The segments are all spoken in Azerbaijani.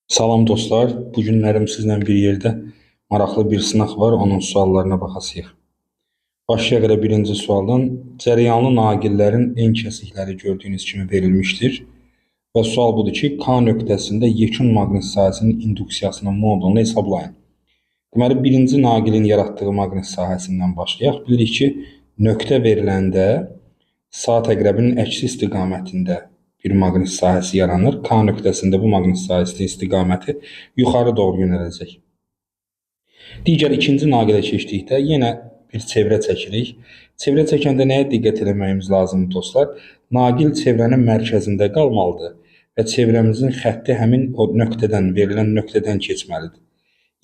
Salam dostlar, bu günlərim sizlə bir yerdə maraqlı bir sınaq var, onun suallarına baxasıyıq. Başlayaq elə birinci sualdan. Cəryanlı naqillərin en kəsikləri gördüyünüz kimi verilmişdir. Və sual budur ki, K nöqtəsində yekun maqnit sahəsinin induksiyasının modulunu hesablayın. Deməli, birinci naqilin yaratdığı maqnit sahəsindən başlayaq. Bilirik ki, nöqtə veriləndə saat əqrəbinin əksi istiqamətində bir maqnit sahəsi yaranır. K nöqtəsində bu maqnit sahəsinin istiqaməti yuxarı doğru yönələcək. Digər ikinci naqilə keçdikdə yenə bir çevrə çəkirik. Çevrə çəkəndə nəyə diqqət etməyimiz lazımdır dostlar? Naqil çevrənin mərkəzində qalmalıdır və çevrəmizin xətti həmin o nöqtədən, verilən nöqtədən keçməlidir.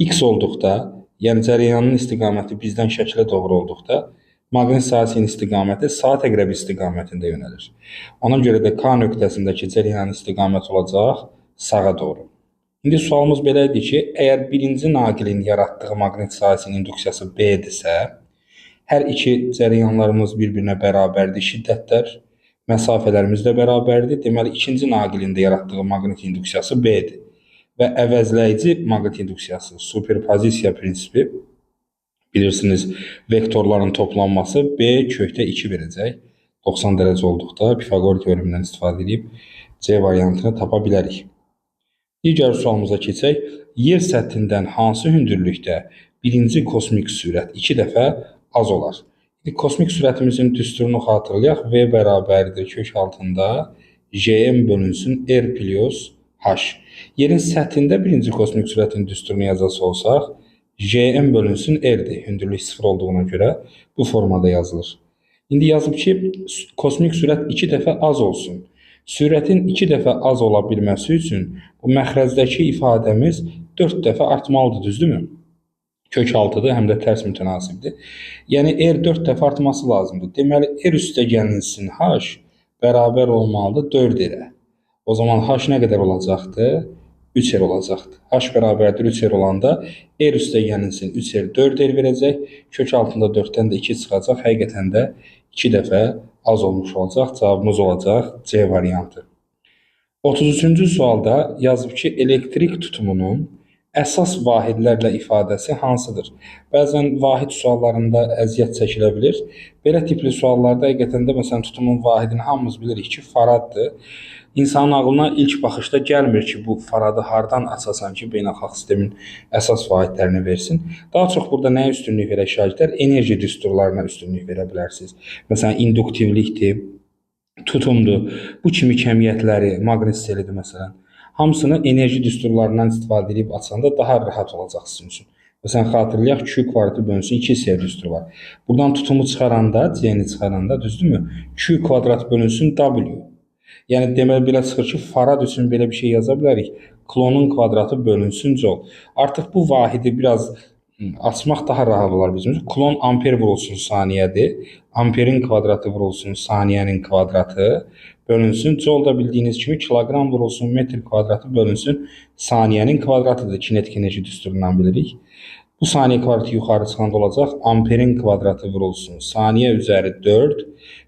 X olduqda, yəni cəryanın istiqaməti bizdən şəkilə doğru olduqda, maqnit sahəsinin istiqaməti saat əqrəbi istiqamətində yönəlir. Ona görə də K nöqtəsindəki cəryanın istiqaməti olacaq sağa doğru. İndi sualımız belə idi ki, əgər birinci naqilin yaratdığı maqnit sahəsinin induksiyası B-dirsə, hər iki cəryanlarımız bir-birinə bərabərdir şiddətlər, məsafələrimiz də bərabərdir. Deməli, ikinci naqilin də yaratdığı maqnit induksiyası B-dir. Və əvəzləyici maqnit induksiyası, superpozisiya prinsipi, bilirsiniz, vektorların toplanması B kökdə 2 verəcək. 90 dərəcə olduqda Pifaqor teoremindən istifadə edib C variantını tapa bilərik. Digər sualımıza keçək. Yer səthindən hansı hündürlükdə birinci kosmik sürət 2 dəfə az olar? Kosmik sürətimizin düsturunu xatırlayaq. V bərabərdir kök altında Jm bölünsün R plus H. Yerin səthində birinci kosmik sürətin düsturunu yazacaq olsaq, Jm bölünsün R'dir. Hündürlük 0 olduğuna görə bu formada yazılır. İndi yazıb ki, kosmik sürət 2 dəfə az olsun. Sürətin 2 dəfə az ola bilməsi üçün bu məxrəzdəki ifadəmiz 4 dəfə artmalıdır, düzdürmü? Kök 6-dır, həm də tərs mütənasibdir. Yəni, R 4 dəfə artması lazımdır. Deməli, R üstə gəlinsin H bərabər olmalıdır 4 R-ə. O zaman H nə qədər olacaqdır? 3R olacaqdır. H bərabərdir 3R olanda R üstə gəlinsin 3R 4R verəcək. Kök altında 4-dən də 2 çıxacaq. Həqiqətən də 2 dəfə az olmuş olacaq. Cavabımız olacaq C variantı. 33-cü sualda yazıb ki, elektrik tutumunun əsas vahidlərlə ifadəsi hansıdır? Bəzən vahid suallarında əziyyət çəkilə bilir. Belə tipli suallarda həqiqətən də məsələn tutumun vahidini hamımız bilirik ki, faraddır. İnsanın ağlına ilk baxışda gəlmir ki, bu faradı hardan açasan ki, beynəlxalq sistemin əsas vahidlərini versin. Daha çox burada nəyə üstünlük verək şagirdlər? Enerji düsturlarına üstünlük verə bilərsiniz. Məsələn, induktivlikdir, tutumdur, bu kimi kəmiyyətləri, maqnit selidir məsələn. Hamısını enerji düsturlarından istifadə edib açanda daha rahat olacaq sizin üçün. Məsələn, xatırlayaq, Q kvadratı bölünsün 2S düsturu var. Buradan tutumu çıxaranda, C-ni çıxaranda, düzdürmü? Q kvadrat bölünsün W. Yəni, deməli, belə çıxır ki, farad üçün belə bir şey yaza bilərik. Klonun kvadratı bölünsün Jol. Artıq bu vahidi biraz açmaq daha rahat olar bizim üçün. Klon amper vurulsun saniyədir. Amperin kvadratı vurulsun saniyənin kvadratı bölünsün. Jol da bildiyiniz kimi kilogram vurulsun metr kvadratı bölünsün saniyənin kvadratıdır. Kinetik enerji düsturundan bilirik. Bu saniyə kvadratı yuxarı çıxanda olacaq. Amperin kvadratı vurulsun saniyə üzəri 4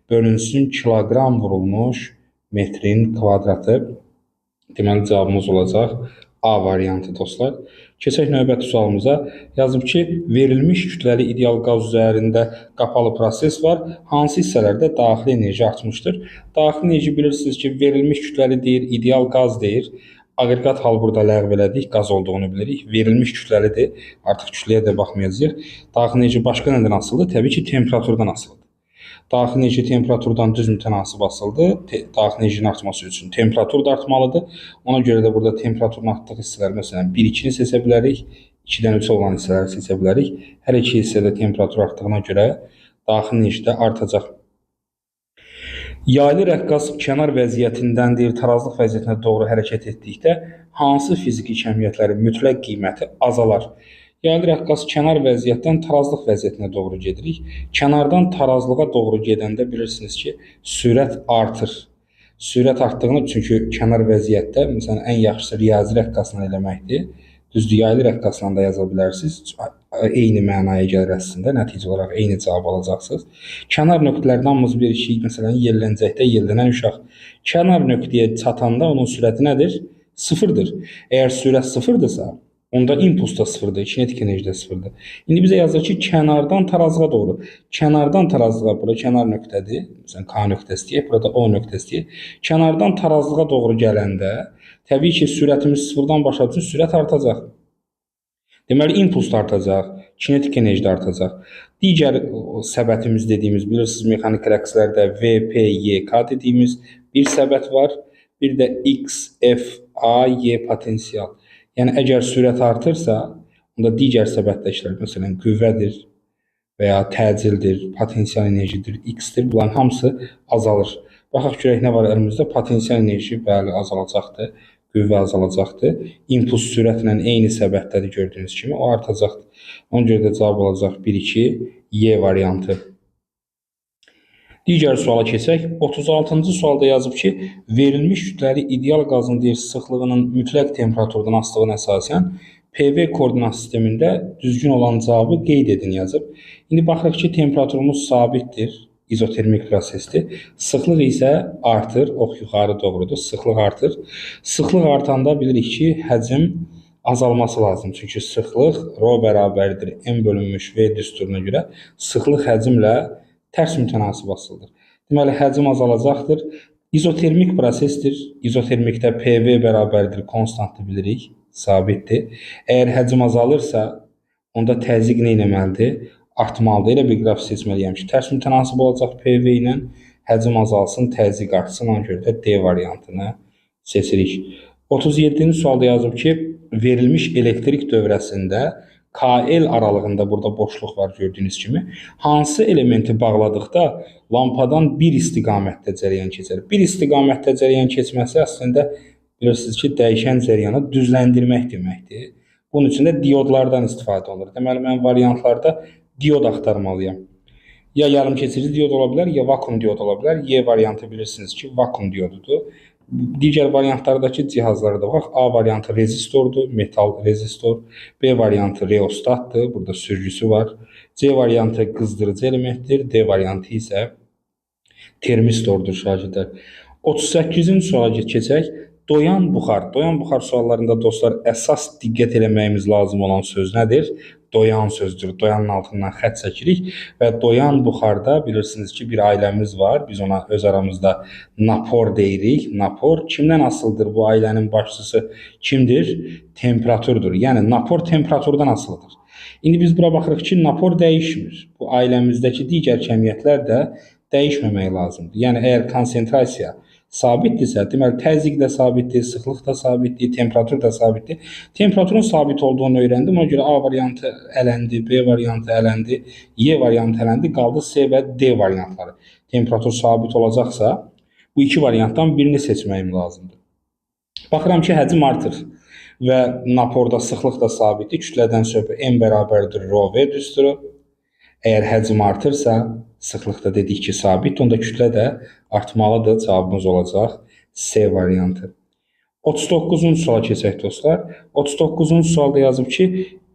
bölünsün kilogram vurulmuş metrin kvadratı. Deməli, cavabımız olacaq A variantı dostlar. Keçək növbəti sualımıza. Yazıb ki, verilmiş kütləli ideal qaz üzərində qapalı proses var. Hansı hissələrdə daxili enerji artmışdır? Daxili enerji bilirsiniz ki, verilmiş kütləli deyir, ideal qaz deyir. Aqreqat hal burada ləğv elədik, qaz olduğunu bilirik. Verilmiş kütləlidir. Artıq kütləyə də baxmayacağıq. Daxili enerji başqa nədən asılıdır? Təbii ki, temperaturdan asılıdır. Daxili enerji temperaturdan düz mütənasib asılıdır. Daxili enerjinin artması üçün temperatur da artmalıdır. Ona görə də burada temperaturun artdığı hissələr, məsələn, 1-2-ni seçə bilərik. 2-dən 3 olan hissələri seçə bilərik. Hər iki hissədə temperatur artdığına görə daxili enerji də artacaq. Yaylı rəqqas kənar vəziyyətindəndir, tarazlıq vəziyyətinə doğru hərəkət etdikdə hansı fiziki kəmiyyətlərin mütləq qiyməti azalar? Yaylı rəqqas kənar vəziyyətdən tarazlıq vəziyyətinə doğru gedirik. Kənardan tarazlığa doğru gedəndə bilirsiniz ki, sürət artır. Sürət artdığını, çünki kənar vəziyyətdə, məsələn, ən yaxşısı riyazi rəqqasla eləməkdir. Düzdür, yaylı rəqqasla da yaza bilərsiniz. Eyni mənaya gəlir əslində, nəticə olaraq eyni cavab alacaqsınız. Kənar nöqtələrdən hamımız bir şey, məsələn, yellənəcəkdə yellənən uşaq. Kənar nöqtəyə çatanda onun sürəti nədir? Sıfırdır. Eğer sürət sıfırdırsa, onda impuls da sıfırdır, kinetik enerji də sıfırdır. İndi bizə yazır ki, kənardan tarazlığa doğru. Kənardan tarazlığa, bura kənar nöqtədir. Məsələn, K nöqtəsi deyək, burada O nöqtəsi deyək. Kənardan tarazlığa doğru gələndə, təbii ki, sürətimiz sıfırdan başladığı üçün sürət artacaq. Deməli, impuls da artacaq, kinetik enerji də artacaq. Digər səbətimiz dediyimiz, bilirsiniz, mexanik rəqslərdə V, P, Y, K dediyimiz bir səbət var. Bir də X, F, A, Y potensial. Yəni, əgər sürət artırsa, onda digər səbətdəkilər, məsələn, qüvvədir və ya təcildir, potensial enerjidir, X-dir. Bunların hamısı azalır. Baxaq görək nə var əlimizdə? Potensial enerji, bəli, azalacaqdır. Qüvvə azalacaqdır. Impuls sürətlə eyni səbətdədir gördüyünüz kimi, o artacaqdır. Ona görə də cavab olacaq 1-2 Y variantı. Digər suala keçək. 36-cı sualda yazıb ki, verilmiş kütləli ideal qazın deyir sıxlığının mütləq temperaturdan asılığına əsasən PV koordinat sistemində düzgün olan cavabı qeyd edin yazıb. İndi baxırıq ki, temperaturumuz sabitdir, izotermik prosesdir. Sıxlıq isə artır, ox yuxarı doğrudur, sıxlıq artır. Sıxlıq artanda bilirik ki, həcm azalması lazım. Çünki sıxlıq ρ bərabərdir M bölünmüş V düsturuna görə sıxlıq həcmlə tərs mütənasib asılıdır. Deməli, həcm azalacaqdır. İzotermik prosesdir. İzotermikdə PV bərabərdir, konstantı bilirik, sabitdir. Əgər həcm azalırsa, onda təzyiq nə etməlidir? Artmalıdır. Elə bir qraf seçməliyəm ki, tərs mütənasib olacaq PV ilə, həcm azalsın, təzyiq artsın. Ona görə də D variantını seçirik. 37-ci sualda yazıb ki, verilmiş elektrik dövrəsində KL aralığında burada boşluq var gördüyünüz kimi. Hansı elementi bağladıqda lampadan bir istiqamətdə cərəyan keçər? Bir istiqamətdə cərəyan keçməsi əslində bilirsiniz ki, dəyişən cərəyanı düzləndirmək deməkdir. Bunun üçün də diodlardan istifadə olunur. Deməli, mən variantlarda diod axtarmalıyam. Ya yarımkeçici diod ola bilər, ya vakum diod ola bilər. Y variantı bilirsiniz ki, vakum diodudur. Digər variantlardakı cihazlarda bax, A variantı rezistordur, metal rezistor. B variantı reostatdır, burada sürgüsü var. C variantı qızdırıcı elementdir. D variantı isə termistordur şagirdlər. 38-ci suala keçək. Doyan buxar. Doyan buxar suallarında dostlar əsas diqqət eləməyimiz lazım olan söz nədir? Doyan sözdür. Doyanın altından xətt çəkirik və doyan buxarda bilirsiniz ki, bir ailəmiz var. Biz ona öz aramızda napor deyirik. Napor kimdən asılıdır? Bu ailənin başçısı kimdir? Temperaturdur. Yəni napor temperaturdan asılıdır. İndi biz bura baxırıq ki, napor dəyişmir. Bu ailəmizdəki digər kəmiyyətlər də dəyişməmək lazımdır. Yəni əgər konsentrasiya sabitdirsə, deməli təzyiq də sabitdir, sıxlıq da sabitdir, temperatur da sabitdir. Temperaturun sabit olduğunu öyrəndim. Ona görə A variantı ələndi, B variantı ələndi, Y variantı ələndi, qaldı C və D variantları. Temperatur sabit olacaqsa, bu iki variantdan birini seçməyim lazımdır. Baxıram ki, həcm artır və naporda sıxlıq da sabitdir. Kütlədən söhbət M bərabərdir ρ V düsturu. Əgər həcm artırsa, sıxlıqda dedik ki, sabit, onda kütlə də artmalıdır. Cavabımız olacaq C variantı. 39-cu suala keçək dostlar. 39-cu sualda yazıb ki,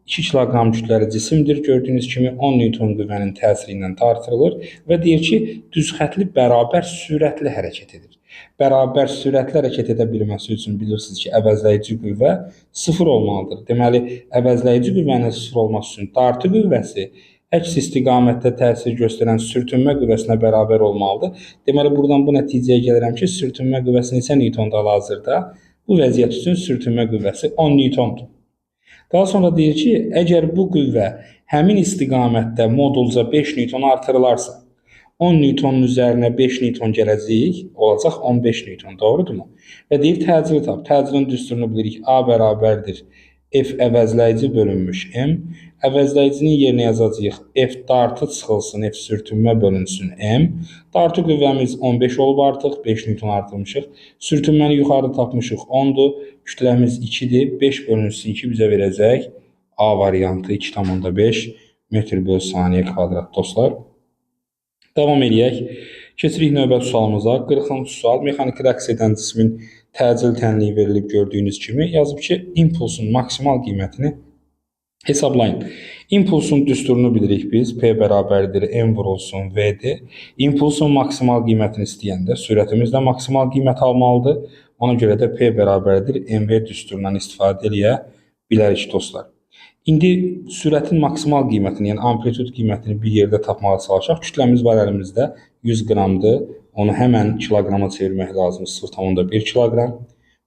2 kiloqram kütləli cisimdir. Gördüyünüz kimi 10 Newton qüvvənin təsiri ilə tartılır və deyir ki, düzxətli bərabər sürətli hərəkət edir. Bərabər sürətli hərəkət edə bilməsi üçün bilirsiniz ki, əvəzləyici qüvvə 0 olmalıdır. Deməli, əvəzləyici qüvvənin 0 olması üçün dartı qüvvəsi əks istiqamətdə təsir göstərən sürtünmə qüvvəsinə bərabər olmalıdır. Deməli, buradan bu nəticəyə gəlirəm ki, sürtünmə qüvvəsi neçə Newtonda hal-hazırda? Bu vəziyyət üçün sürtünmə qüvvəsi 10 Newtondur. Daha sonra deyir ki, əgər bu qüvvə həmin istiqamətdə modulca 5 Newton artırılarsa, 10 Newtonun üzərinə 5 Newton gələcək, olacaq 15 Newton, doğrudurmu? Və deyir, təcili tap. Təcilin düsturunu bilirik, A bərabərdir F əvəzləyici bölünmüş M. Əvəzləyicinin yerinə yazacağıq F dartı çıxılsın, F sürtünmə bölünsün M. Dartı qüvvəmiz 15 olub artıq, 5 Newton artırmışıq. Sürtünməni yuxarı tapmışıq 10-dur, kütləmiz 2-dir, 5 bölünsün 2 bizə verəcək A variantı 2,5 metr bölü saniyə kvadrat dostlar. Davam edək. Keçirik növbəti sualımıza. 40-cı sual. Mexaniki rəqs edən cismin təcil tənliyi verilib gördüyünüz kimi. Yazıb ki, impulsun maksimal qiymətini hesablayın. İmpulsun düsturunu bilirik biz. P bərabərdir M vurulsun V'dir. İmpulsun maksimal qiymətini istəyəndə sürətimiz də maksimal qiymət almalıdır. Ona görə də P bərabərdir MV düsturundan istifadə eləyə bilərik dostlar. İndi sürətin maksimal qiymətini, yəni amplitud qiymətini bir yerdə tapmağa çalışaq. Kütləmiz var əlimizdə 100 qramdır. Onu həmən kiloqrama çevirmək lazımdır. 0,1 kiloqram.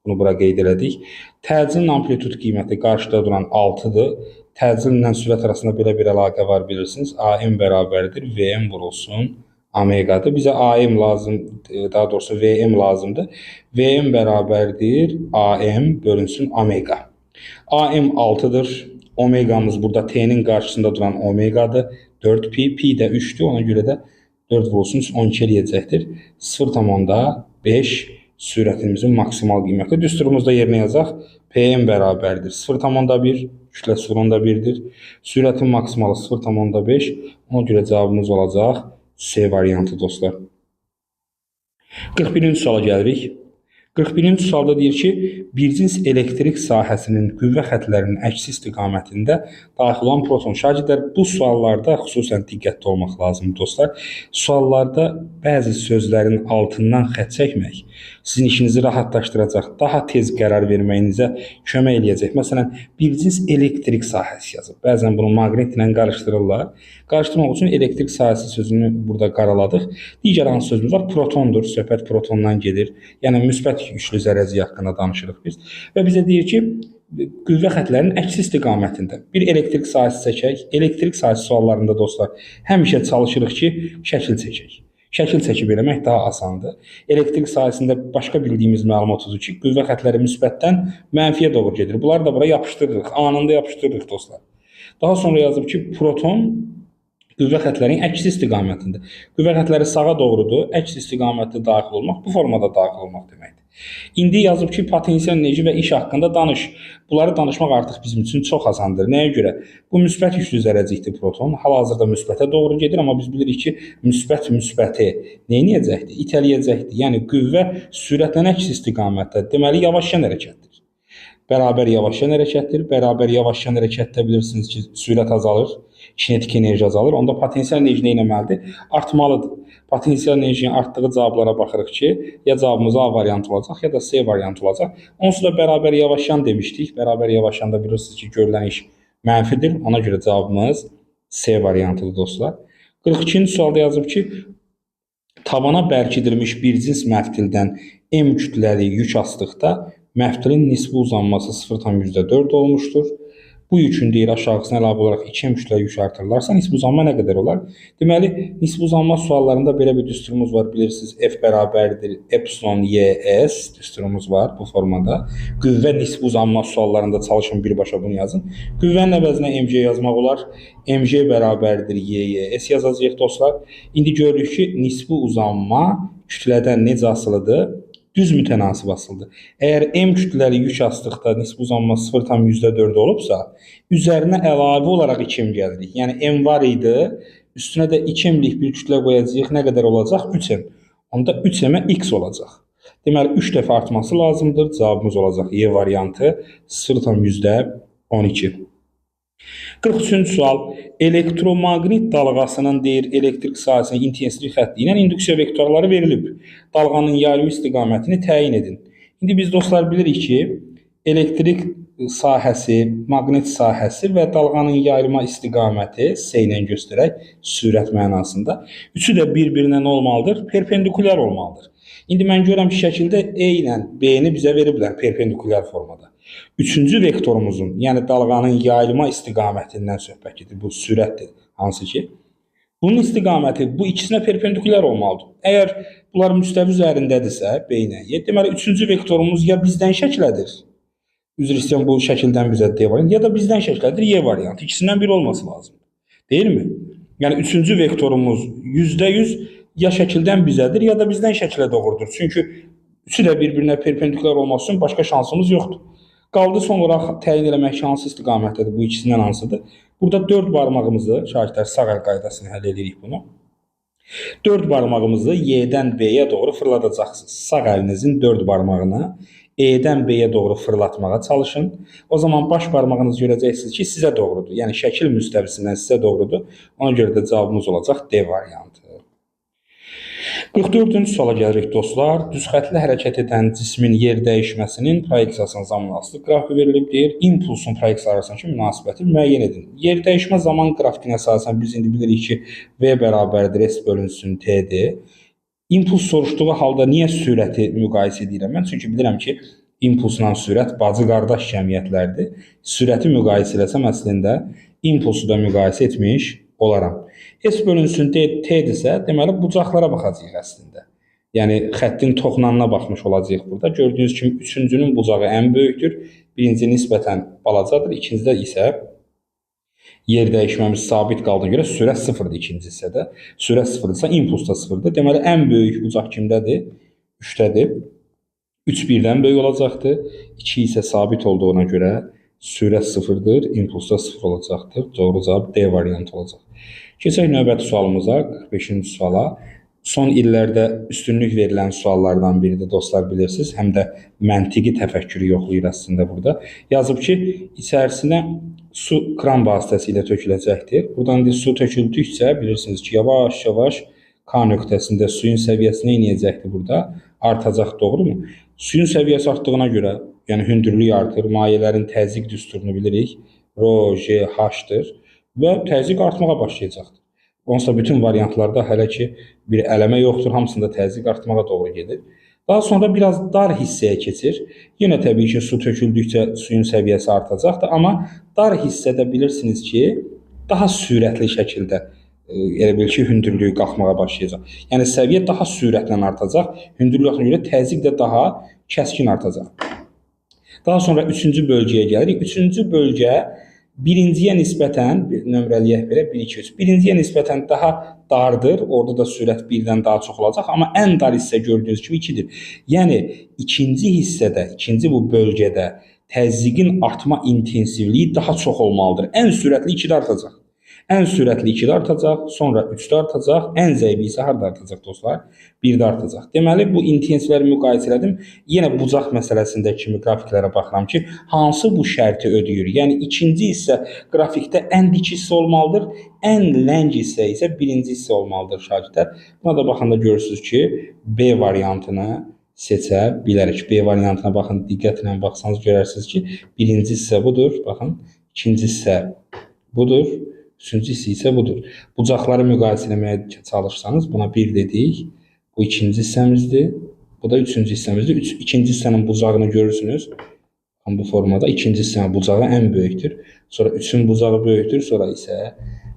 Bunu bura qeyd elədik. Təcilin amplitud qiyməti qarşıda duran 6-dır. Təcillə sürət arasında belə bir əlaqə var bilirsiniz. AM bərabərdir VM vurulsun omeqadır. Bizə AM lazım, daha doğrusu VM lazımdır. VM bərabərdir AM bölünsün omega. AM 6-dır. Omegamız burada T'nin qarşısında duran omegadır. 4pi, pi də 3'dür. Ona görə də 4 vurulsun 12 eləyəcəkdir. 0,5 sürətimizin maksimal qiyməti. Düsturumuzda yerinə yazaq. PM bərabərdir 0,1, kütlə 0,1'dir. Sürətin maksimalı 0,5. Ona görə cavabımız olacaq C variantı dostlar. 41-ci suala gəlirik. 41-ci sualda deyir ki, bir cins elektrik sahəsinin qüvvə xətlərinin əksi istiqamətində daxil olan proton. Şagirdlər bu suallarda xüsusən diqqətli olmaq lazımdır dostlar. Suallarda bəzi sözlərin altından xətt çəkmək sizin işinizi rahatlaşdıracaq, daha tez qərar verməyinizə kömək eləyəcək. Məsələn, bir cins elektrik sahəsi yazıb. Bəzən bunu maqnitlə qarışdırırlar. Qarışdırmaq üçün elektrik sahəsi sözünü burada qaraladıq. Digər hansı sözümüz var? Protondur. Söhbət protondan gedir. Yəni müsbət yüklü zərəci haqqında danışırıq biz. Və bizə deyir ki, qüvvə xətlərinin əksi istiqamətində bir elektrik sahəsi çəkək. Elektrik sahəsi suallarında dostlar həmişə çalışırıq ki, şəkil çəkək. Şəkil çəkib eləmək daha asandır. Elektrik sahəsində başqa bildiyimiz məlumat odur ki, qüvvə xətləri müsbətdən mənfiyə doğru gedir. Bunları da bura yapışdırırıq. Anında yapışdırırıq dostlar. Daha sonra yazıb ki, proton qüvvə xətlərin əksi istiqamətində. Qüvvə xətləri sağa doğrudur. Əks istiqamətdə daxil olmaq bu formada daxil olmaq deməkdir. İndi yazıb ki, potensial enerji və iş haqqında danış. Bunları danışmaq artıq bizim üçün çox asandır. Nəyə görə? Bu müsbət yüklü zərəcikdir proton. Hal-hazırda müsbətə doğru gedir, amma biz bilirik ki, müsbəti neyniyəcəkdir? İtələyəcəkdir. Yəni qüvvə sürətlə əks istiqamətdə. Deməli, yavaşlayan hərəkətdir. Bərabər yavaşlayan hərəkətdir. Bərabər yavaşlayan hərəkətdə bilirsiniz ki, sürət azalır, kinetik enerji azalır. Onda potensial enerji nə etməlidir? Artmalıdır. Potensial enerjinin artdığı cavablara baxırıq ki, ya cavabımız A variantı olacaq, ya da C variantı olacaq. Onsuz da bərabər yavaşlayan demişdik. Bərabər yavaşlayanda bilirsiniz ki, görülən iş mənfidir. Ona görə cavabımız C variantıdır dostlar. 42-ci sualda yazıb ki, tavana bərkidilmiş bir cins məftildən M kütləli yük asdıqda məftilin nisbi uzanması 0,4 olmuşdur. Bu yükün deyir aşağısına əlavə olaraq 2M kütlə yük artırılarsa nisbi uzanma nə qədər olar? Deməli, nisbi uzanma suallarında belə bir düsturumuz var. Bilirsiniz, F bərabərdir epsilon YS düsturumuz var bu formada. Qüvvə nisbi uzanma suallarında çalışın birbaşa bunu yazın. Qüvvənin əvəzinə MC yazmaq olar. MC bərabərdir YS yazacağıq dostlar. İndi görürük ki, nisbi uzanma kütlədən necə asılıdır? Düz mütənasib asıldı. Əgər M kütləli yük asdıqda nisbi uzanma 0,4 olubsa, üzərinə əlavə olaraq 2M gəlirik. Yəni M var idi, üstünə də 2M'lik bir kütlə qoyacağıq. Nə qədər olacaq? 3M. Onda 3M-ə X olacaq. Deməli, 3 dəfə artması lazımdır. Cavabımız olacaq Y variantı 0,12. 43-cü sual. Elektromaqnit dalğasının deyir elektrik sahəsinin intensivlik xətti ilə induksiya vektorları verilib. Dalğanın yayılma istiqamətini təyin edin. İndi biz dostlar bilirik ki, elektrik sahəsi, maqnit sahəsi və dalğanın yayılma istiqaməti S ilə göstərək sürət mənasında. Üçü də bir-birinə nə olmalıdır? Perpendikulyar olmalıdır. İndi mən görürəm ki, şəkildə E ilə B-ni bizə veriblər perpendikulyar formada. Üçüncü vektorumuzun, yəni dalğanın yayılma istiqamətindən söhbət gedir. Bu sürətdir, hansı ki. Bunun istiqaməti bu ikisinə perpendikulyar olmalıdır. Əgər bunlar müstəvi üzərindədirsə, B ilə Y, deməli üçüncü vektorumuz ya bizdən şəklədir. Üzr istəyirəm, bu şəkildən bizə D variantı, ya da bizdən şəklədir Y variantı. İkisindən biri olması lazımdır. Deyilmi? Yəni üçüncü vektorumuz %100 ya şəkildən bizədir, ya da bizdən şəklə doğrudur. Çünki üçü də bir-birinə perpendikulyar olması üçün başqa şansımız yoxdur. Qaldı son olaraq təyin eləmək ki, hansı istiqamətdədir, bu ikisindən hansıdır. Burada 4 barmağımızı, şahidlər sağ əl qaydasını həll edirik bunu. 4 barmağımızı Y-dən B-yə doğru fırladacaqsınız. Sağ əlinizin 4 barmağını E-dən B-yə doğru fırlatmağa çalışın. O zaman baş barmağınızı görəcəksiniz ki, sizə doğrudur. Yəni şəkil müstəvisindən sizə doğrudur. Ona görə də cavabımız olacaq D variantı. 44-cü suala gəlirik dostlar. Düz xətlə hərəkət edən cismin yer dəyişməsinin proyeksiyasının zamanı asılı qrafiki verilib deyir. İmpulsun proyeksiya arasındakı münasibəti müəyyən edin. Yer dəyişmə zaman qrafikinə əsasən biz indi bilirik ki, V bərabərdir S bölünsün T'dir. İmpuls soruşduğu halda niyə sürəti müqayisə edirəm mən? Çünki bilirəm ki, impulsla sürət bacı-qardaş cəmiyyətlərdir. Sürəti müqayisə eləsəm əslində impulsu da müqayisə etmiş olaram. S bölünsün T'dirsə, deməli bucaqlara baxacağıq əslində. Yəni xəttin toxunanına baxmış olacağıq burada. Gördüyünüz kimi üçüncünün bucağı ən böyükdür. Birinci nisbətən balacadır. İkincidə isə yer dəyişməmiz sabit qaldığına görə sürət sıfırdır ikinci hissədə. Sürət sıfırdırsa impuls da sıfırdır. Deməli ən böyük bucaq kimdədir? 3-dədir. 3 birdən böyük olacaqdır. 2 isə sabit olduğuna görə sürət sıfırdır, impuls da sıfır olacaqdır. Doğru cavab D variantı olacaq. Keçək növbəti sualımıza, 45-ci suala. Son illərdə üstünlük verilən suallardan biridir, dostlar bilirsiniz. Həm də məntiqi təfəkkürü yoxlayır əslində burada. Yazıb ki, içərisinə su kran vasitəsilə töküləcəkdir. Buradan su töküldükcə bilirsiniz ki, yavaş-yavaş K nöqtəsində suyun səviyyəsi nə edəcəkdir burada? Artacaq, doğrumu? Suyun səviyyəsi artdığına görə, yəni hündürlük artır, mayələrin təzyiq düsturunu bilirik. Rho, J, H-dır və təzyiq artmağa başlayacaqdır. Onsuz da bütün variantlarda hələ ki bir ələmə yoxdur, hamısında təzyiq artmağa doğru gedir. Daha sonra biraz dar hissəyə keçir. Yenə təbii ki, su töküldükcə suyun səviyyəsi artacaqdır, amma dar hissədə bilirsiniz ki, daha sürətli şəkildə elə bil ki, hündürlüyü qalxmağa başlayacaq. Yəni səviyyə daha sürətlə artacaq, hündürlüyə görə təzyiq də daha kəskin artacaq. Daha sonra üçüncü bölgəyə gəlirik. Üçüncü bölgə birinciyə nisbətən, nömrəliyək belə 1, 2, 3. Birinciyə nisbətən daha dardır. Orada da sürət birdən daha çox olacaq. Amma ən dar hissə gördüyünüz kimi 2-dir. Yəni ikinci hissədə, ikinci bu bölgədə təzyiqin artma intensivliyi daha çox olmalıdır. Ən sürətli 2-də artacaq. Ən sürətli 2-də artacaq, sonra 3-də artacaq, ən zəifi isə harda artacaq dostlar? 1-də artacaq. Deməli, bu intensivləri müqayisə elədim. Yenə bucaq məsələsində kimi qrafiklərə baxıram ki, hansı bu şərti ödəyir? Yəni, ikinci hissə qrafikdə ən dik hissə olmalıdır, ən ləng hissə isə birinci hissə olmalıdır şagirdlər. Buna da baxanda görürsünüz ki, B variantını seçə bilərik. B variantına baxın, diqqətlə baxsanız görərsiniz ki, birinci hissə budur, baxın, ikinci hissə budur. Üçüncü hissə isə budur. Bucaqları müqayisə etməyə çalışsanız, buna 1 dedik. Bu ikinci hissəmizdir. Bu da üçüncü hissəmizdir. İkinci hissənin bucağını görürsünüz. Bu formada ikinci hissənin bucağı ən böyükdür. Sonra üçün bucağı böyükdür. Sonra isə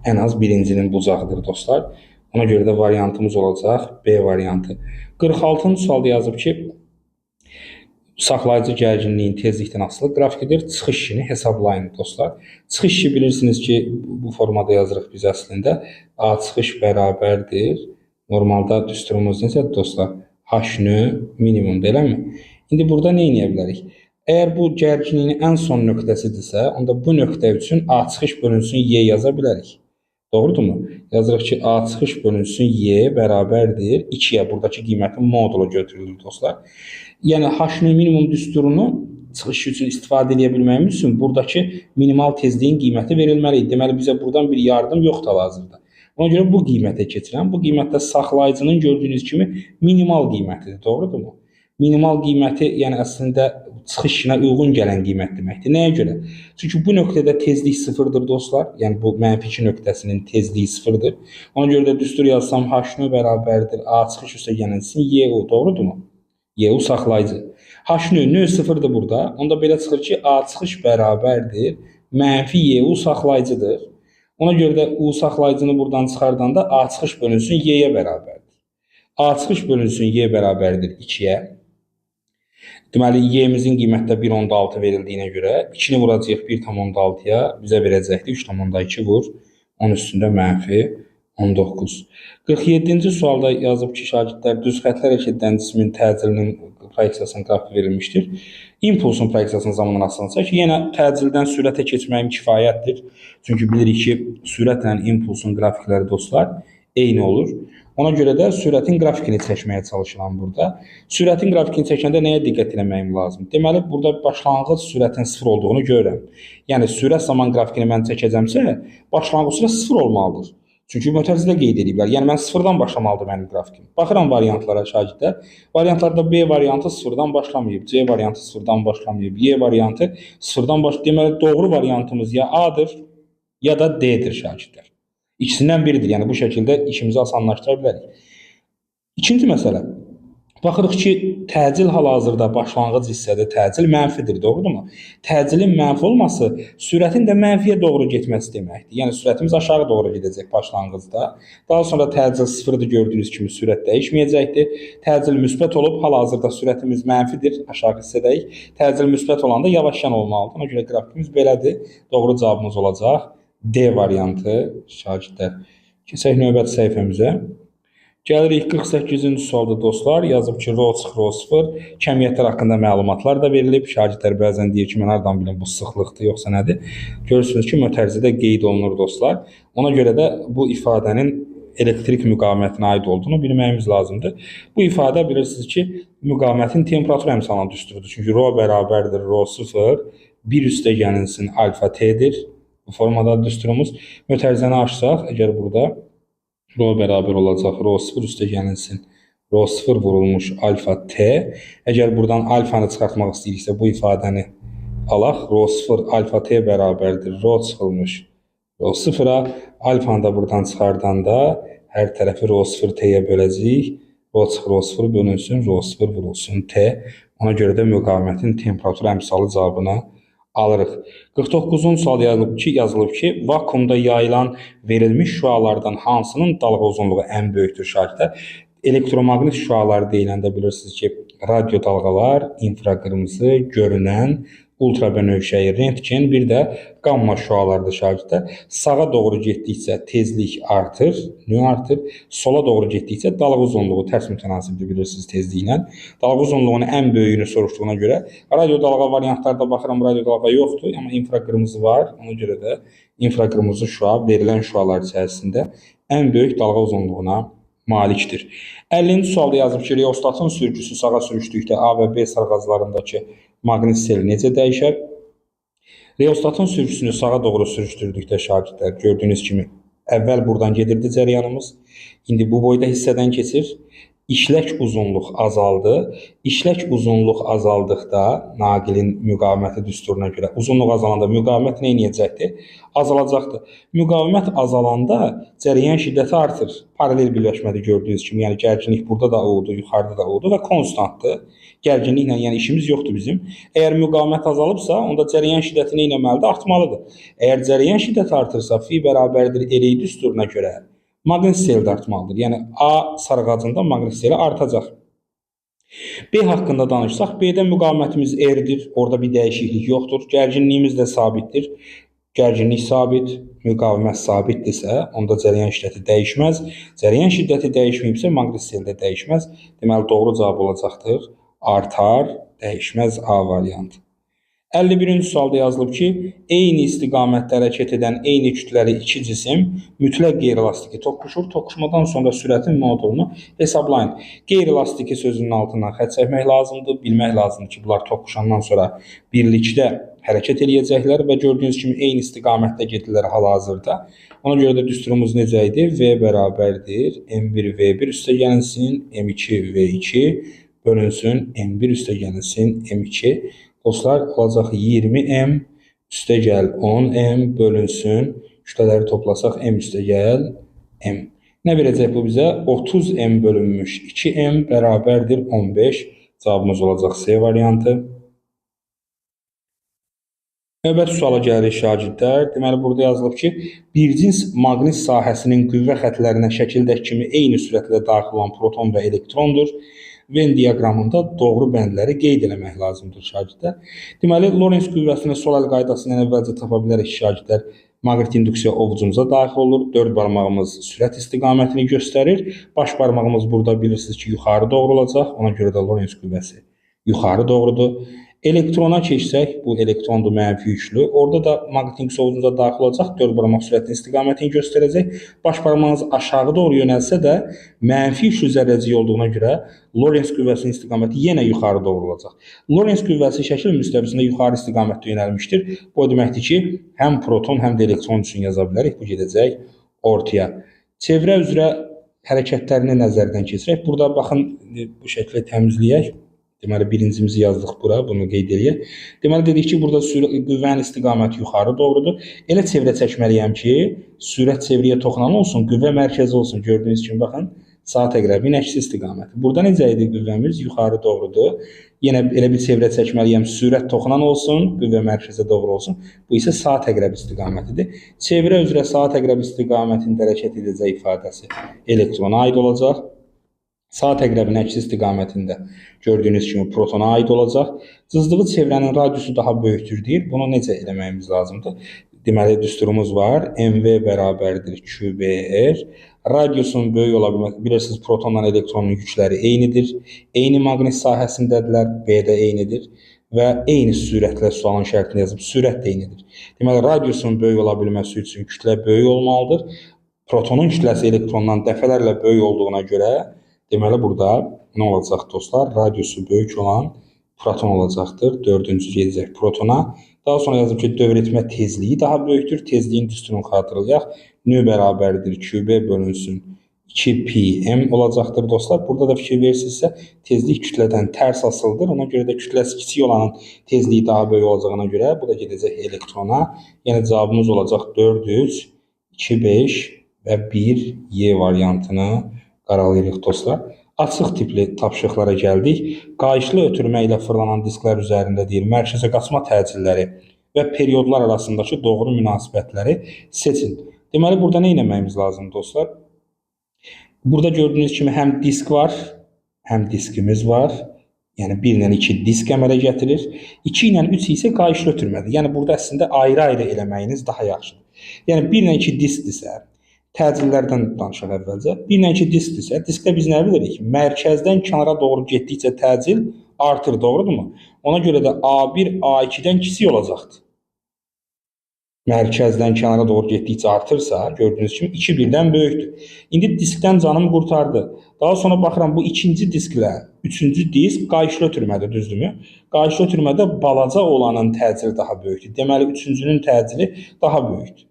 ən az birincinin bucağıdır dostlar. Ona görə də variantımız olacaq B variantı. 46-cı sualda yazıb ki, saxlayıcı gərginliyin tezlikdən asılı qrafikidir. Çıxış işini hesablayın dostlar. Çıxış işi bilirsiniz ki, bu formada yazırıq biz əslində. A çıxış bərabərdir. Normalda düsturumuz necədir dostlar? H-nö minimumdur, eləmi? İndi burada nə edə bilərik? Əgər bu gərginliyin ən son nöqtəsidirsə, onda bu nöqtə üçün A çıxış bölünsün Y yaza bilərik. Doğrudurmu? Yazırıq ki, A çıxış bölünsün Y bərabərdir 2-yə. Buradakı qiymətin modulu götürülür dostlar. Yəni H-nö minimum düsturunu çıxış üçün istifadə edə bilməyimiz üçün buradakı minimal tezliyin qiyməti verilməlidir. Deməli, bizə buradan bir yardım yoxdur hal-hazırda. Ona görə bu qiymətə keçirəm. Bu qiymətdə saxlayıcının gördüyünüz kimi minimal qiymətidir. Doğrudurmu? Minimal qiyməti, yəni əslində çıxış işinə uyğun gələn qiymət deməkdir. Nəyə görə? Çünki bu nöqtədə tezlik sıfırdır dostlar. Yəni bu -2 nöqtəsinin tezliyi sıfırdır. Ona görə də düstur yazsam H-nö bərabərdir A çıxış üstəgəlsin YU. Doğrudurmu? YU saxlayıcı. H-nö, nö sıfırdır burada. Onda belə çıxır ki, A çıxış bərabərdir. -YU saxlayıcıdır. Ona görə də U saxlayıcını buradan çıxardanda A çıxış bölünsün Y-yə bərabərdir. A çıxış bölünsün Y bərabərdir 2-yə. Deməli, Y-mizin qiymətdə 1.6 verildiyinə görə 2-ni vuracaq 1.6-ya bizə verəcəkdir 3.2 vur. 10 üstündə -19. 47-ci sualda yazıb ki, şagirdlər düz xətlər hərəkət edən cismin təcilinin proyeksiyasının qrafiki verilmişdir. İmpulsun proyeksiyasının zamanı asılınca ki, yenə təcildən sürətə keçməyim kifayətdir. Çünki bilirik ki, sürətlə impulsun qrafikləri dostlar eyni olur. Ona görə də sürətin qrafikini çəkməyə çalışıram burada. Sürətin qrafikini çəkəndə nəyə diqqət etməyim lazım? Deməli, burada başlanğıc sürətin 0 olduğunu görürəm. Yəni, sürət zaman qrafikini mən çəkəcəmsə, başlanğıc sürət 0 olmalıdır. Çünki mötərizədə qeyd ediblər. Yəni mən sıfırdan başlamalıdır mənim qrafikim. Baxıram variantlara şagirdlər. Variantlarda B variantı sıfırdan başlamayıb, C variantı sıfırdan başlamayıb, Y variantı sıfırdan deməli doğru variantımız ya A'dır, ya da D'dir şagirdlər. İkisindən biridir. Yəni bu şəkildə işimizi asanlaşdıra bilərik. İkinci məsələ. Baxırıq ki, təcil hal-hazırda başlanğıc hissədə təcil mənfidir, doğrudurmu? Təcilin mənfi olması sürətin də mənfiyə doğru getməsi deməkdir. Yəni sürətimiz aşağı doğru gedəcək başlanğıcda. Daha sonra təcil sıfırdır, gördüyünüz kimi sürət dəyişməyəcəkdir. Təcil müsbət olub hal-hazırda sürətimiz mənfidir, aşağı hissədəyik. Təcil müsbət olanda yavaşyan olmalıdır. Ona görə qrafikimiz belədir. Doğru cavabımız olacaq D variantı şagirdlər. Keçək növbəti səhifəmizə. Gəlirik 48-ci sualda dostlar. Yazıb ki, rho çıxır, rho 0. Kəmiyyətlər haqqında məlumatlar da verilib. Şagirdlər bəzən deyir ki, mən hardan bilim bu sıxlıqdır, yoxsa nədir? Görürsünüz ki, mötərizədə qeyd olunur dostlar. Ona görə də bu ifadənin elektrik müqavimətinə aid olduğunu bilməyimiz lazımdır. Bu ifadə bilirsiniz ki, müqavimətin temperatur əmsalına düsturudur. Çünki rho bərabərdir, rho 0, 1 üstəgəlinsin alfa t'dir. Bu formada düsturumuz. Mötərizəni açsaq, əgər burada rho bərabər olacaq, rho 0 üstəgəlinsin, rho 0 vurulmuş alfa t. Əgər buradan alfanı çıxartmaq istəyiriksə, bu ifadəni alaq. Rho 0 alfa t bərabərdir, rho çıxılmış rho 0-a. Alfanı da buradan çıxardanda hər tərəfi rho 0 t'yə böləcəyik. Rho çıxır, rho 0 bölünsün, rho 0 vurulsun t. Ona görə də müqavimətin temperatur əmsalı cavabını alırıq. 49-cu sual yazılıb ki, vakuumda yayılan verilmiş şüalardan hansının dalğa uzunluğu ən böyükdür şagirdlər? Elektromaqnit şüaları deyiləndə bilirsiniz ki, radio dalğalar, infraqırmızı, görünən, ultrabənövşəyi, rentgen, bir də qamma şüalardır şagirdlər. Sağa doğru getdikcə tezlik artır, növ artır. Sola doğru getdikcə dalğa uzunluğu tərs mütənasibdir bilirsiniz tezliklə. Dalğa uzunluğunun ən böyüyünü soruşduğuna görə radio dalğa variantlarda baxıram, radio dalğa yoxdur, amma infraqırmızı var. Ona görə də infraqırmızı şüa verilən şüalar içərisində ən böyük dalğa uzunluğuna malikdir. 50-ci sualda yazıb ki, reostatın sürücüsü sağa sürüşdükdə A və B sarğaclarındakı maqnit seli necə dəyişər? Reostatın sürücüsünü sağa doğru sürüşdürdükdə şagirdlər gördüyünüz kimi əvvəl buradan gedirdi cəryanımız. İndi bu boyda hissədən keçir. İşlək uzunluq azaldı. İşlək uzunluq azaldıqda naqilin müqaviməti düsturuna görə uzunluq azalanda müqavimət nə edəcəkdir? Azalacaqdır. Müqavimət azalanda cəryan şiddəti artır. Paralel birləşmədə gördüyünüz kimi, yəni gərginlik burada da O-dur, yuxarıda da O-dur və konstantdır. Gərginliklə yəni işimiz yoxdur bizim. Əgər müqavimət azalıbsa, onda cəryan şiddəti nə etməlidir? Artmalıdır. Əgər cəryan şiddəti artırsa, fi bərabərdir L düsturuna görə maqnit seli də artmalıdır. Yəni A sarğacında maqnit seli artacaq. B haqqında danışsaq, B-də müqavimətimiz R-dir. Orada bir dəyişiklik yoxdur. Gərginliyimiz də sabitdir. Gərginlik sabit, müqavimət sabitdirsə, onda cəryan şiddəti dəyişməz. Cəryan şiddəti dəyişməyibsə, maqnit seli də dəyişməz. Deməli, doğru cavab olacaqdır. Artar, dəyişməz A variantı. 51-ci sualda yazılıb ki, eyni istiqamətdə hərəkət edən eyni kütləli iki cisim mütləq qeyri-elastiki toqquşur. Toqquşmadan sonra sürətin modulunu hesablayın. Qeyri-elastiki sözünün altından xətt çəkmək lazımdır. Bilmək lazımdır ki, bunlar toqquşandan sonra birlikdə hərəkət edəcəklər və gördüyünüz kimi eyni istiqamətdə gedirlər hal-hazırda. Ona görə də düsturumuz necə idi? V bərabərdir M1 V1 üstəgəlinsin M2 V2 bölünsün M1 üstəgəlinsin M2. Dostlar, olacaq 20M üstəgəl 10M bölünsün. Kütlələri toplasaq M üstəgəl M. Nə verəcək bu bizə? 30M bölünmüş 2M bərabərdir 15. Cavabımız olacaq C variantı. Növbəti suala gəlirik şagirdlər. Deməli, burada yazılıb ki, bir cins maqnit sahəsinin qüvvə xətlərinə şəkildəki kimi eyni sürətlə daxil olan proton və elektrondur. Venn diaqramında doğru bəndləri qeyd eləmək lazımdır şagirdlər. Deməli, Lorentz qüvvəsini sol əl qaydası ilə əvvəlcə tapa bilərik şagirdlər. Maqnit induksiya ovucumuza daxil olur. 4 barmağımız sürət istiqamətini göstərir. Baş barmağımız burada bilirsiniz ki, yuxarı doğru olacaq. Ona görə də Lorentz qüvvəsi yuxarı doğrudur. Elektrona keçsək, bu elektrondur mənfi yüklü. Orada da maqnit induksiya ovucumuza daxil olacaq. 4 barmaq sürətin istiqamətini göstərəcək. Baş barmağınız aşağı doğru yönəlsə də mənfi yüklü zərrəcik olduğuna görə Lorentz qüvvəsinin istiqaməti yenə yuxarı doğru olacaq. Lorentz qüvvəsi şəkil müstəvisində yuxarı istiqamətdə yönəlmişdir. Bu deməkdir ki, həm proton, həm də elektron üçün yaza bilərik. Bu gedəcək ortaya. Çevrə üzrə hərəkətlərini nəzərdən keçirək. Burada baxın, bu şəkli təmizləyək. Deməli, birincimizi yazdıq bura, bunu qeyd edək. Deməli, dedik ki, burada qüvvənin istiqaməti yuxarı doğrudur. Elə çevrə çəkməliyəm ki, sürət çevrəyə toxunan olsun, qüvvə mərkəzi olsun. Gördüyünüz kimi, baxın, saat əqrəbinin əksi istiqaməti. Burada necə idi qüvvəmiz? Yuxarı doğrudur. Yenə elə bir çevrə çəkməliyəm, sürət toxunan olsun, qüvvə mərkəzə doğru olsun. Bu isə saat əqrəbi istiqamətidir. Çevrə üzrə saat əqrəbi istiqamətində hərəkət edəcək ifadəsi elektrona aid olacaq. Saat əqrəbinin əksi istiqamətində gördüyünüz kimi protona aid olacaq. Cızdığı çevrənin radiusu daha böyükdür deyir. Bunu necə eləməyimiz lazımdır? Deməli, düsturumuz var. MV bərabərdir QBR. Radiusun böyük ola bilməsi, bilirsiniz, protonla elektronun yükləri eynidir. Eyni maqnit sahəsindədirlər, B də eynidir və eyni sürətlə sualın şərtini yazıb, sürət də eynidir. Deməli, radiusun böyük ola bilməsi üçün kütlə böyük olmalıdır. Protonun kütləsi elektrondan dəfələrlə böyük olduğuna görə, deməli, burada nə olacaq dostlar? Radiusu böyük olan proton olacaqdır. Dördüncü gedəcək protona. Daha sonra yazıb ki, dövr etmə tezliyi daha böyükdür. Tezliyin düsturunu xatırlayaq. Nö bərabərdir QB bölünsün 2pm olacaqdır dostlar. Burada da fikir verirsinizsə, tezlik kütlədən tərs asıldır. Ona görə də kütləsi kiçik olanın tezliyi daha böyük olacağına görə bu da gedəcək elektrona. Yəni cavabımız olacaq 400, 2, 5 və 1 Y variantını qaralayırıq dostlar. Açıq tipli tapşırıqlara gəldik. Qayışlı ötürmə ilə fırlanan disklər üzərində deyir, mərkəzə qaçma təcilləri və periodlar arasındakı doğru münasibətləri seçin. Deməli, burada nə etməyimiz lazımdır dostlar? Burada gördüyünüz kimi həm disk var, həm diskimiz var. Yəni 1 ilə 2 disk əmələ gətirir. 2 ilə 3 isə qayışlı ötürmədir. Yəni burada əslində ayrı-ayrı eləməyiniz daha yaxşıdır. Yəni 1 ilə 2 diskdirsə, təcillərdən danışaq əvvəlcə. 1 ilə 2 diskdirsə, diskdə biz nə bilirik? Mərkəzdən kənara doğru getdikcə təcil artır, doğrudurmu? Ona görə də A1 A2-dən kiçik olacaqdır. Mərkəzdən kənara doğru getdikcə artırsa, gördüyünüz kimi 2 birdən böyükdür. İndi diskdən canım qurtardı. Daha sonra baxıram, bu ikinci disklə üçüncü disk qayışlı ötürmədir, düzdürmü? Qayışlı ötürmədə balaca olanın təcili daha böyükdür. Deməli, üçüncünün təcili daha böyükdür.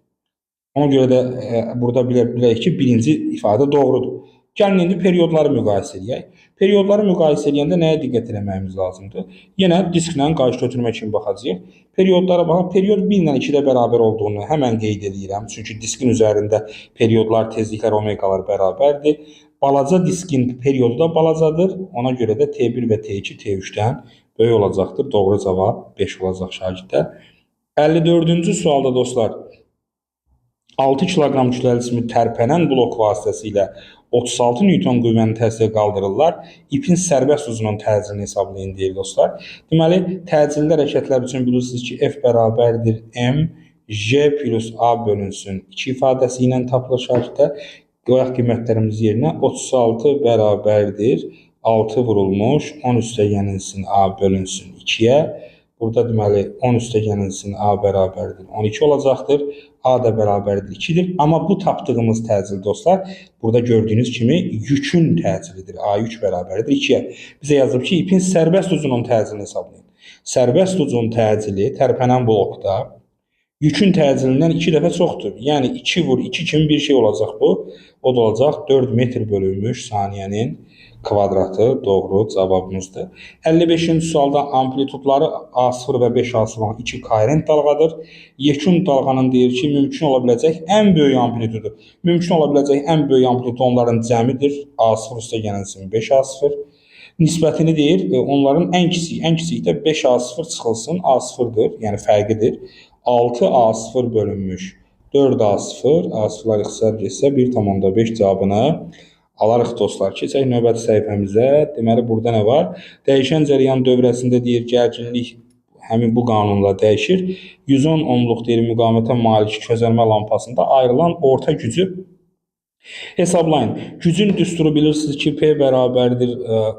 Ona görə də burada bilək ki, birinci ifadə doğrudur. Gəlin indi periodları müqayisə edək. Periodları müqayisə edəndə nəyə diqqət etməyimiz lazımdır? Yenə disklə qayışlı ötürmə kimi baxacağıq. Periodlara baxaq. Period 1 ilə 2-də bərabər olduğunu həmən qeyd edirəm. Çünki diskin üzərində periodlar, tezliklər, omeqalar bərabərdir. Balaca diskin periodu da balacadır. Ona görə də T1 və T2 T3-dən böyük olacaqdır. Doğru cavab 5 olacaq şagirdlər. 54-cü sualda dostlar, 6 kiloqram kütləli cismi tərpənən blok vasitəsilə 36 Newton qüvvənin təsirə qaldırırlar. İpin sərbəst uzunun təcilini hesablayın deyir dostlar. Deməli, təcilli hərəkətlər üçün bilirsiniz ki, F bərabərdir M, J plus A bölünsün 2 ifadəsi ilə tapılır şagirdlər. Qoyaq qiymətlərimiz yerinə 36 bərabərdir 6 vurulmuş 10 üstəgənilsin A bölünsün 2-yə. Burada deməli 10 üstəgənilsin A bərabərdir 12 olacaqdır. A da bərabərdir 2-dir. Amma bu tapdığımız təcil dostlar, burada gördüyünüz kimi yükün təcilidir. A yük bərabərdir 2-yə. Bizə yazıb ki, ipin sərbəst uzunun təcilini hesablayın. Sərbəst uzun təcili tərpənən blokda yükün təcilindən 2 dəfə çoxdur. Yəni 2 vur 2 kimi bir şey olacaq bu. O da olacaq 4 metr bölünmüş saniyənin kvadratı. Doğru cavabımızdır. 55-ci sualda amplitudları A0 və 5A0 olan 2 koherent dalğadır. Yekun dalğanın deyir ki, mümkün ola biləcək ən böyük amplitudu. Mümkün ola biləcək ən böyük amplitudu onların cəmidir. A0 üstəgənilsin 5A0. Nisbətini deyir, onların ən kiçik də 5A0 çıxılsın. A0'dır, yəni fərqidir. 6A0 bölünmüş 4A0, A0'lar ixtisar getsə 1,5 cavabını alarıq dostlar. Keçək növbəti səhifəmizə. Deməli, burada nə var? Dəyişən cəryan dövrəsində deyir, gərginlik həmin bu qanunla dəyişir. 110 ohmluq deyir, müqavimətə malik közərmə lampasında ayrılan orta gücü hesablayın. Gücün düsturu bilirsiniz ki, P bərabərdir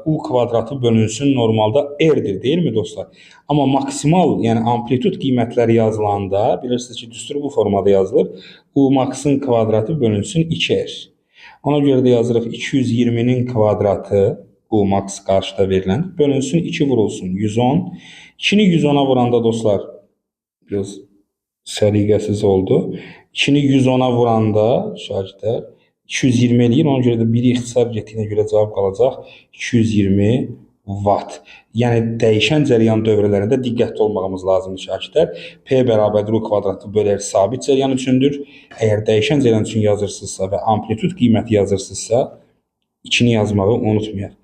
U kvadratı bölünsün normalda R'dir, deyil mi dostlar? Amma maksimal, yəni amplitud qiymətləri yazılanda bilirsiniz ki, düsturu bu formada yazılır. U max'ın kvadratı bölünsün 2R. Ona görə də yazırıq 220'nin kvadratı, bu max qarşıda verilən, bölünsün 2 vurulsun 110. 2'ni 110'a vuranda dostlar, biraz səliqəsiz oldu. 2'ni 110'a vuranda şagirdlər, 220 eləyir. Ona görə də biri ixtisar getdiyinə görə cavab qalacaq 220 watt. Yəni dəyişən cəryan dövrələrində diqqətli olmağımız lazımdır şagirdlər. P bərabərdir U kvadratı bölər sabit cəryan üçündür. Əgər dəyişən cəryan üçün yazırsınızsa və amplitud qiyməti yazırsınızsa 2-ni yazmağı unutmayın.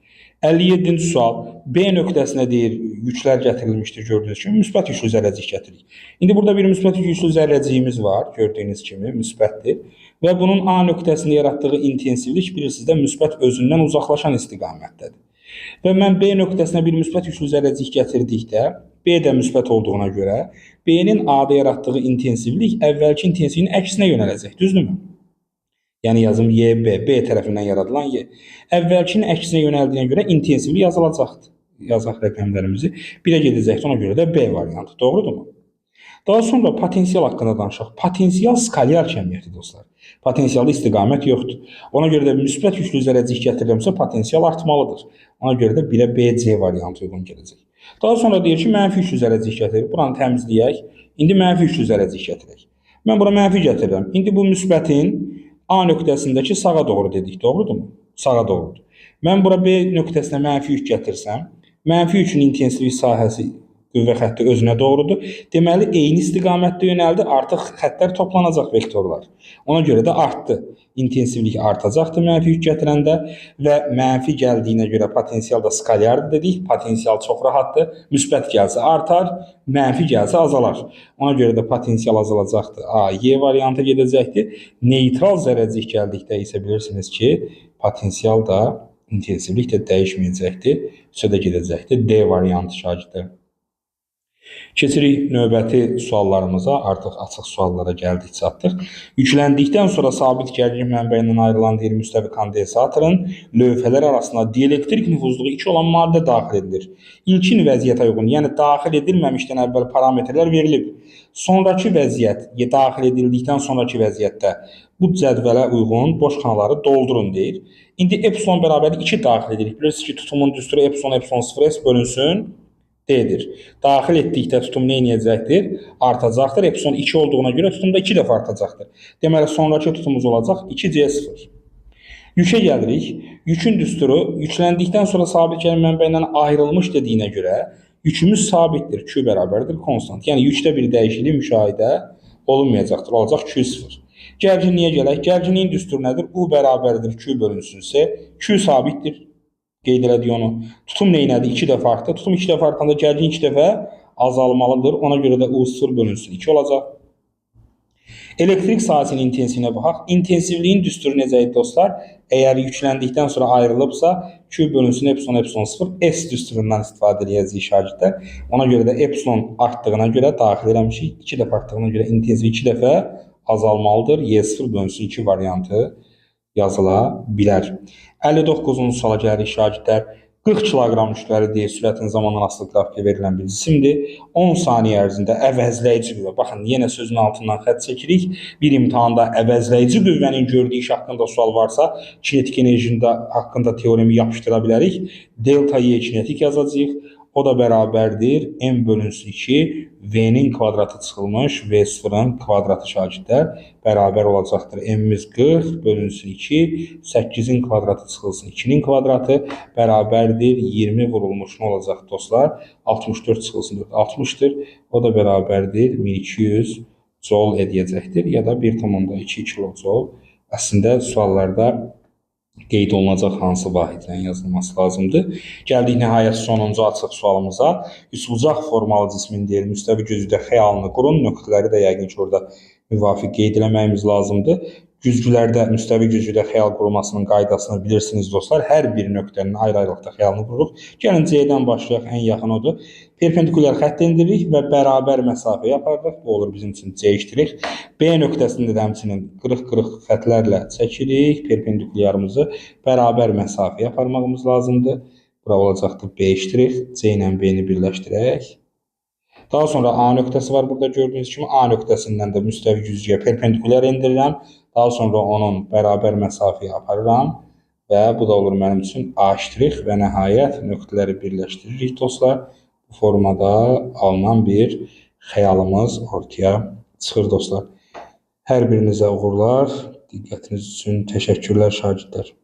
57-ci sual. B nöqtəsinə deyir, yüklər gətirilmişdir gördüyünüz kimi. Müsbət yüklü zərrəcik gətiririk. İndi burada bir müsbət yüklü zərrəciyimiz var. Gördüyünüz kimi müsbətdir. Və bunun A nöqtəsində yaratdığı intensivlik bilirsiniz də müsbət özündən uzaqlaşan istiqamətdədir. Və mən B nöqtəsinə bir müsbət yüklü zərrəcik gətirdikdə, B də müsbət olduğuna görə, B-nin A-da yaratdığı intensivlik əvvəlki intensivliyin əksinə yönələcək. Düzdürmü? Yəni yazım YB, B tərəfindən yaradılan Y. Əvvəlkinin əksinə yönəldiyinə görə intensivlik yazılacaqdır. Yazaq rəqəmlərimizi. 1-ə gedəcəkdir, ona görə də B variantı. Doğrudurmu? Daha sonra potensial haqqında danışaq. Potensial skalyar kəmiyyəti dostlar. Potensialda istiqamət yoxdur. Ona görə də müsbət yüklü zərrəcik gətirilirsə potensial artmalıdır. Ona görə də 1-ə BC variantı uyğun gələcək. Daha sonra deyir ki, mənfi yüklü zərrəcik gətirir. Buranı təmizləyək. İndi mənfi yüklü zərrəcik gətirək. Mən bura mənfi gətirirəm. İndi bu müsbətin A nöqtəsindəki sağa doğru dedik, doğrudurmu? Sağa doğrudur. Mən bura B nöqtəsinə mənfi yük gətirsəm, mənfi yükün intensivlik sahəsi qüvvə xətti özünə doğrudur. Deməli, eyni istiqamətdə yönəldi, artıq xəttlər toplanacaq vektorlar. Ona görə də artdı. İntensivlik artacaqdır mənfi yük gətirəndə və mənfi gəldiyinə görə potensial da skalyardır dedik. Potensial çox rahatdır. Müsbət gəlsə artar, mənfi gəlsə azalar. Ona görə də potensial azalacaqdır. A, Y variantı gedəcəkdir. Neytral zərrəcik gəldikdə isə bilirsiniz ki, potensial da intensivlik də dəyişməyəcəkdir. Üstə gedəcəkdir. D variantı şagirdlər. Keçirik növbəti suallarımıza. Artıq açıq suallara gəldik, çatdıq. Yükləndikdən sonra sabit gərginlik mənbəyindən ayrılan deyir müstəvi kondensatorun lövhələr arasında dielektrik nüfuzluğu 2 olan maddə daxil edilir. İlkin vəziyyətə uyğun, yəni daxil edilməmişdən əvvəl parametrlər verilib. Sonrakı vəziyyət, daxil edildikdən sonraki vəziyyətdə bu cədvələ uyğun boş xanaları doldurun deyir. İndi epsilon bərabər 2 daxil edirik. Bilirsiniz ki, tutumun düsturu epsilon 0s bölünsün D-dir. Daxil etdikdə tutum nə edəcəkdir? Artacaqdır. Epsilon 2 olduğuna görə tutum da 2 dəfə artacaqdır. Deməli, sonraki tutumumuz olacaq 2C0. Yükə gəlirik. Yükün düsturu yükləndikdən sonra sabit gərginlik mənbəyindən ayrılmış dediyinə görə yükümüz sabitdir. Q bərabərdir konstant. Yəni, yükdə bir dəyişiklik müşahidə olunmayacaqdır. Olacaq Q0. Gərginliyə gələk. Gərginliyin düsturu nədir? U bərabərdir Q bölünsünsə, Q sabitdir. Qeyd elədik onu. Tutum neynədir? 2 dəfə artdı. Tutum 2 dəfə artanda gərginlik 2 dəfə azalmalıdır. Ona görə də U0 bölünsün 2 olacaq. Elektrik sahəsinin intensivliyinə baxaq. İntensivliyin düsturu necə idi dostlar? Əgər yükləndikdən sonra ayrılıbsa, Q bölünsün epsilon 0 S düsturundan istifadə edəcəyik şagirdlər. Ona görə də epsilon artdığına görə daxil eləmişik. 2 dəfə artdığına görə intensivlik 2 dəfə azalmalıdır. Y0 bölünsün 2 variantı yazıla bilər. 59-cu suala gəlirik şagirdlər. 40 kiloqram yükləri deyir, sürətin zamanla asılı qrafikə verilən bir cisimdir. 10 saniyə ərzində əvəzləyici qüvvə. Baxın, yenə sözün altından xətt çəkirik. Bir imtahanda əvəzləyici qüvvənin gördüyü iş haqqında sual varsa, kinetik enerjinin haqqında teoremi yapışdıra bilərik. Delta Y kinetik yazacağıq. O da bərabərdir M bölünsün 2 V-nin kvadratı çıxılmış V0-ın kvadratı şagirdlər bərabər olacaqdır. M-imiz 40 bölünsün 2 8-in kvadratı çıxılsın 2-nin kvadratı bərabərdir 20 vurulmuş nə olacaq dostlar? 64 çıxılsın 4 60'dır. O da bərabərdir 1200 joule edəcəkdir ya da 1,2 kilojoule. Əslində suallarda qeyd olunacaq hansı vahidlərin yazılması lazımdır. Gəldik nəhayət sonuncu açıq sualımıza. Üçbucaq formalı cismin deyir, müstəvi güzgüdə xəyalını qurun. Nöqtələri də yəqin ki, orada müvafiq qeyd eləməyimiz lazımdır. Güzgülərdə müstəvi güzgüdə xəyal qurulmasının qaydasını bilirsiniz dostlar. Hər bir nöqtənin ayrı-ayrılıqda xəyalını qururuq. Gəlin C-dən başlayaq, ən yaxın odur. Perpendikulyar xətt endiririk və bərabər məsafəyə aparırıq. Bu olur bizim üçün C iştirik. B nöqtəsində də həmçinin 40-40 xətlərlə çəkirik. Perpendikulyarımızı bərabər məsafəyə aparmağımız lazımdır. Bura olacaqdır B iştirik. C ilə B-ni birləşdirək. Daha sonra A nöqtəsi var burada gördüyünüz kimi. A nöqtəsindən də müstəvi güzgüyə perpendikulyar endirirəm. Daha sonra onun bərabər məsafəyə aparıram. Və bu da olur mənim üçün A iştirik və nəhayət nöqtələri birləşdiririk dostlar. Bu formada alınan bir xəyalımız ortaya çıxır dostlar. Hər birinizə uğurlar. Diqqətiniz üçün təşəkkürlər şagirdlər.